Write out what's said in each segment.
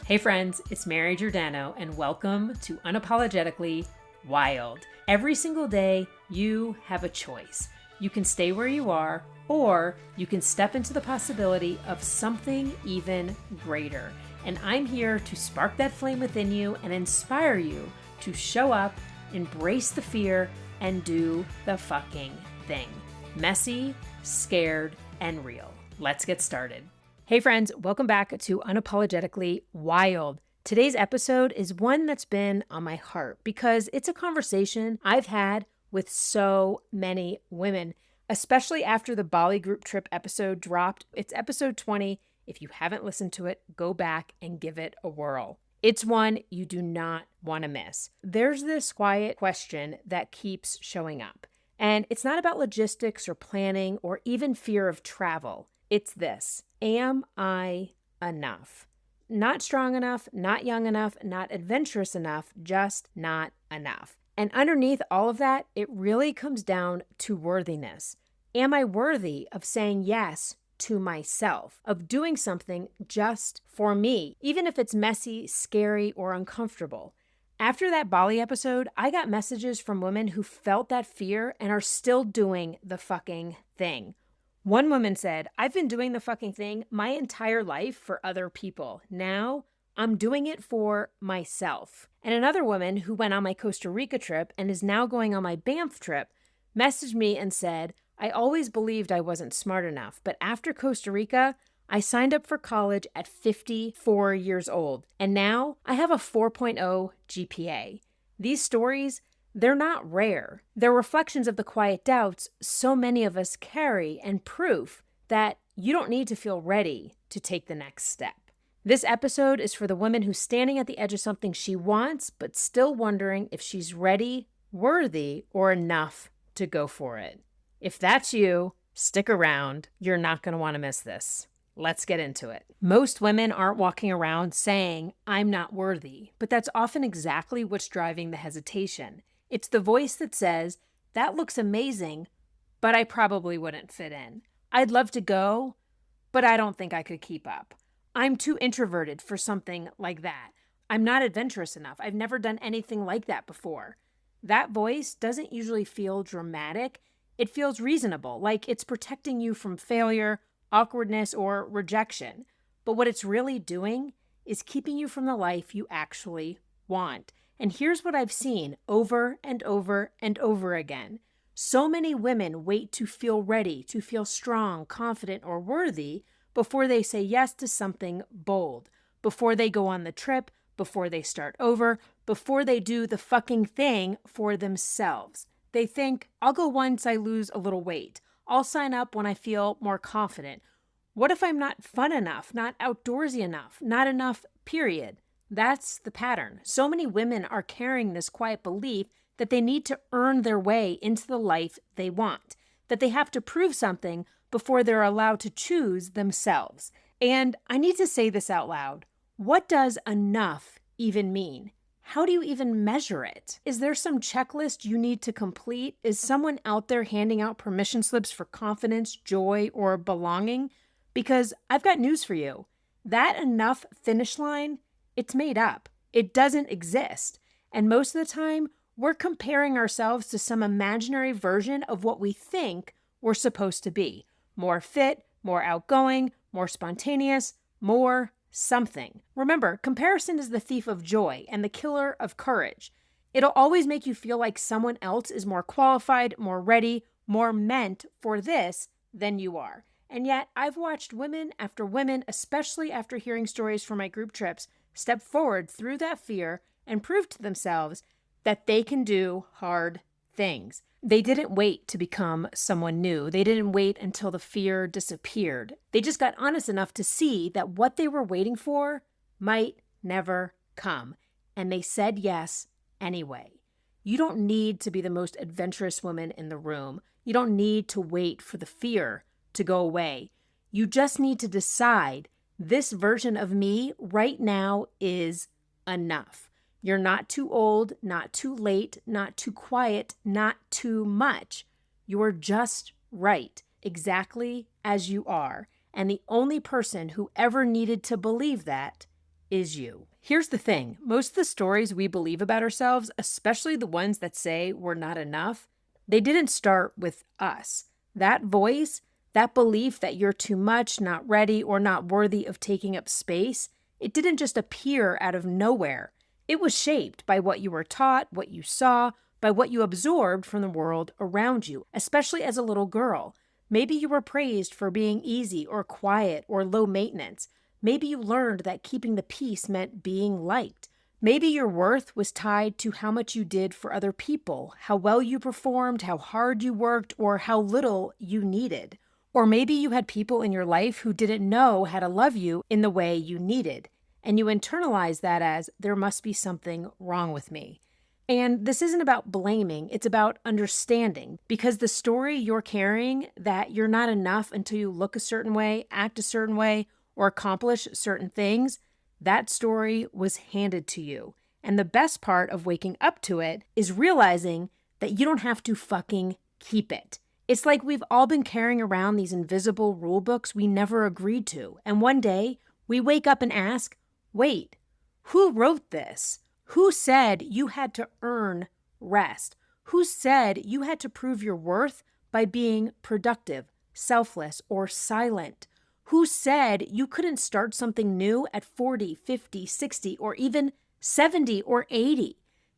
Hey friends, it's Mary Giordano and welcome to Unapologetically Wild. Every single day, you have a choice. You can stay where you are, or you can step into the possibility of something even greater. And I'm here to spark that flame within you and inspire you to show up, embrace the fear, and do the fucking thing. Messy, scared, and real. Let's get started. Hey friends, welcome back to Unapologetically Wild. Today's episode is one that's been on my heart because it's a conversation I've had with so many women, especially after the Bali group trip episode dropped. It's episode 20. If you haven't listened to it, go back and give it a whirl. It's one you do not want to miss. There's this quiet question that keeps showing up, and it's not about logistics or planning or even fear of travel. It's this: am I enough? Not strong enough, not young enough, not adventurous enough, just not enough. And underneath all of that, it really comes down to worthiness. Am I worthy of saying yes to myself, of doing something just for me, even if it's messy, scary, or uncomfortable? After that Bali episode, I got messages from women who felt that fear and are still doing the fucking thing. One woman said, I've been doing the fucking thing my entire life for other people. Now I'm doing it for myself. And another woman who went on my Costa Rica trip and is now going on my Banff trip messaged me and said, I always believed I wasn't smart enough, but after Costa Rica, I signed up for college at 54 years old, and now I have a 4.0 GPA. These stories, they're not rare. They're reflections of the quiet doubts so many of us carry and proof that you don't need to feel ready to take the next step. This episode is for the woman who's standing at the edge of something she wants, but still wondering if she's ready, worthy, or enough to go for it. If that's you, stick around. You're not going to want to miss this. Let's get into it. Most women aren't walking around saying, I'm not worthy, but that's often exactly what's driving the hesitation. It's the voice that says, that looks amazing, but I probably wouldn't fit in. I'd love to go, but I don't think I could keep up. I'm too introverted for something like that. I'm not adventurous enough. I've never done anything like that before. That voice doesn't usually feel dramatic. It feels reasonable, like it's protecting you from failure, awkwardness, or rejection. But what it's really doing is keeping you from the life you actually want. And here's what I've seen over and over and over again. So many women wait to feel ready, to feel strong, confident, or worthy before they say yes to something bold, before they go on the trip, before they start over, before they do the fucking thing for themselves. They think, I'll go once I lose a little weight. I'll sign up when I feel more confident. What if I'm not fun enough, not outdoorsy enough, not enough, period? That's the pattern. So many women are carrying this quiet belief that they need to earn their way into the life they want, that they have to prove something before they're allowed to choose themselves. And I need to say this out loud. What does enough even mean? How do you even measure it? Is there some checklist you need to complete? Is someone out there handing out permission slips for confidence, joy, or belonging? Because I've got news for you. That enough finish line, it's made up. It doesn't exist. And most of the time, we're comparing ourselves to some imaginary version of what we think we're supposed to be. More fit, more outgoing, more spontaneous, more something. Remember, comparison is the thief of joy and the killer of courage. It'll always make you feel like someone else is more qualified, more ready, more meant for this than you are. And yet, I've watched women after women, especially after hearing stories from my group trips, step forward through that fear and prove to themselves that they can do hard things. They didn't wait to become someone new. They didn't wait until the fear disappeared. They just got honest enough to see that what they were waiting for might never come. And they said yes anyway. You don't need to be the most adventurous woman in the room. You don't need to wait for the fear to go away. You just need to decide this version of me right now is enough. You're not too old, not too late, not too quiet, not too much. You're just right, exactly as you are. And the only person who ever needed to believe that is you. Here's the thing. Most of the stories we believe about ourselves, especially the ones that say we're not enough, they didn't start with us. That voice, that belief that you're too much, not ready, or not worthy of taking up space, it didn't just appear out of nowhere. It was shaped by what you were taught, what you saw, by what you absorbed from the world around you, especially as a little girl. Maybe you were praised for being easy or quiet or low maintenance. Maybe you learned that keeping the peace meant being liked. Maybe your worth was tied to how much you did for other people, how well you performed, how hard you worked, or how little you needed. Or maybe you had people in your life who didn't know how to love you in the way you needed, and you internalized that as, there must be something wrong with me. And this isn't about blaming, it's about understanding, because the story you're carrying that you're not enough until you look a certain way, act a certain way, or accomplish certain things, that story was handed to you. And the best part of waking up to it is realizing that you don't have to fucking keep it. It's like we've all been carrying around these invisible rule books we never agreed to. And one day we wake up and ask, wait, who wrote this? Who said you had to earn rest? Who said you had to prove your worth by being productive, selfless, or silent? Who said you couldn't start something new at 40, 50, 60, or even 70 or 80?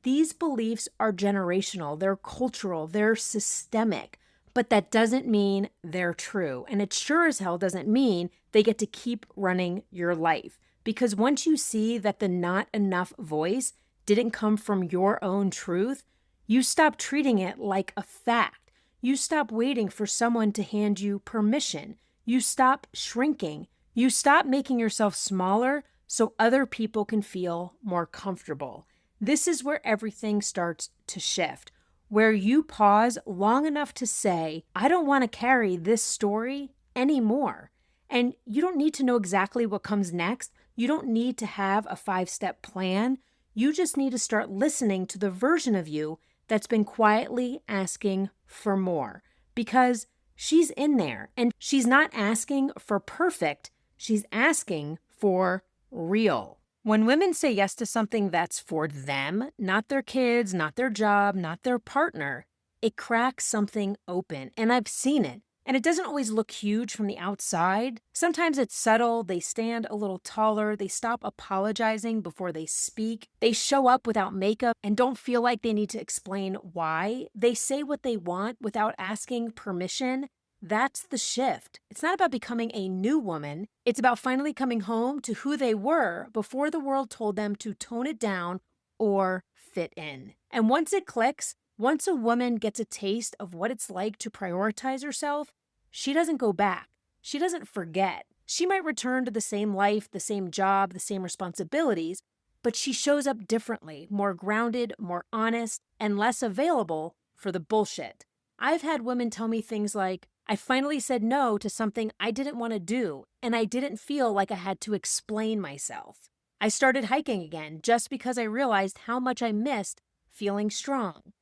These beliefs are generational, they're cultural, they're systemic, but that doesn't mean they're true. And it sure as hell doesn't mean they get to keep running your life. Because once you see that the not enough voice didn't come from your own truth, you stop treating it like a fact. You stop waiting for someone to hand you permission. You stop shrinking. You stop making yourself smaller so other people can feel more comfortable. This is where everything starts to shift, where you pause long enough to say, I don't want to carry this story anymore. And you don't need to know exactly what comes next. You don't need to have a 5-step plan. You just need to start listening to the version of you that's been quietly asking for more, because she's in there and she's not asking for perfect. She's asking for real. When women say yes to something that's for them, not their kids, not their job, not their partner, it cracks something open. And I've seen it. And it doesn't always look huge from the outside. Sometimes it's subtle. They stand a little taller. They stop apologizing before they speak. They show up without makeup and don't feel like they need to explain why. They say what they want without asking permission. That's the shift. It's not about becoming a new woman. It's about finally coming home to who they were before the world told them to tone it down or fit in. And once it clicks, once a woman gets a taste of what it's like to prioritize herself, she doesn't go back. She doesn't forget. She might return to the same life, the same job, the same responsibilities, but she shows up differently, more grounded, more honest, and less available for the bullshit. I've had women tell me things like, I finally said no to something I didn't want to do, and I didn't feel like I had to explain myself. I started hiking again just because I realized how much I missed feeling strong.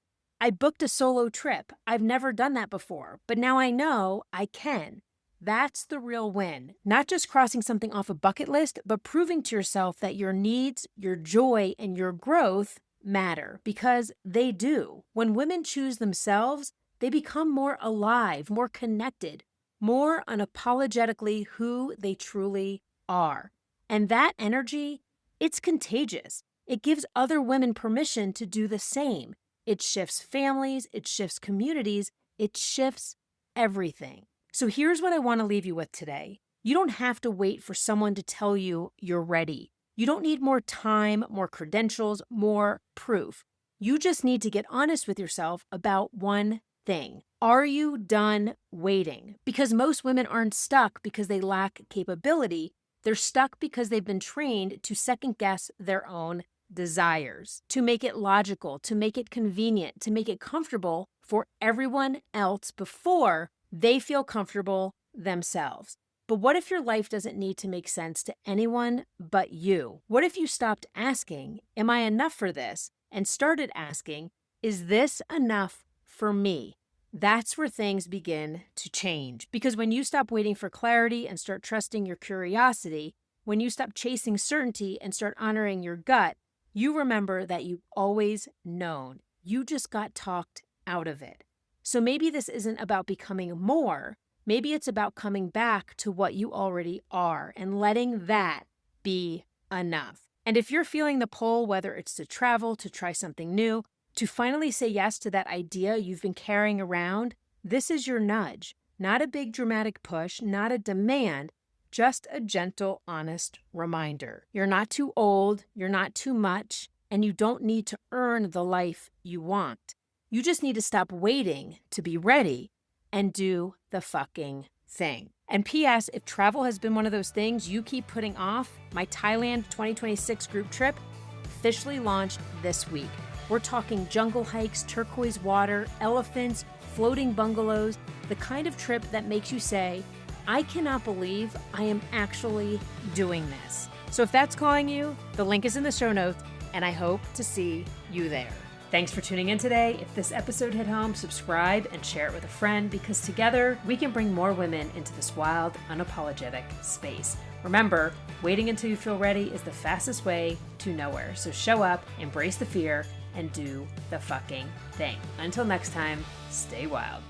I booked a solo trip. I've never done that before, but now I know I can. That's the real win. Not just crossing something off a bucket list, but proving to yourself that your needs, your joy, and your growth matter, because they do. When women choose themselves, they become more alive, more connected, more unapologetically who they truly are. And that energy, it's contagious. It gives other women permission to do the same. It shifts families, it shifts communities, it shifts everything. So here's what I want to leave you with today. You don't have to wait for someone to tell you you're ready. You don't need more time, more credentials, more proof. You just need to get honest with yourself about one thing. Are you done waiting? Because most women aren't stuck because they lack capability. They're stuck because they've been trained to second guess their own desires, to make it logical, to make it convenient, to make it comfortable for everyone else before they feel comfortable themselves. But what if your life doesn't need to make sense to anyone but you? What if you stopped asking, am I enough for this? And started asking, is this enough for me? That's where things begin to change. Because when you stop waiting for clarity and start trusting your curiosity, when you stop chasing certainty and start honoring your gut, you remember that you've always known. You just got talked out of it. So maybe this isn't about becoming more. Maybe it's about coming back to what you already are and letting that be enough. And if you're feeling the pull, whether it's to travel, to try something new, to finally say yes to that idea you've been carrying around, this is your nudge. Not a big dramatic push, not a demand, just a gentle, honest reminder. You're not too old, you're not too much, and you don't need to earn the life you want. You just need to stop waiting to be ready and do the fucking thing. And P.S., if travel has been one of those things you keep putting off, my Thailand 2026 group trip officially launched this week. We're talking jungle hikes, turquoise water, elephants, floating bungalows, the kind of trip that makes you say, I cannot believe I am actually doing this. So if that's calling you, the link is in the show notes, and I hope to see you there. Thanks for tuning in today. If this episode hit home, subscribe and share it with a friend, because together we can bring more women into this wild, unapologetic space. Remember, waiting until you feel ready is the fastest way to nowhere. So show up, embrace the fear, and do the fucking thing. Until next time, stay wild.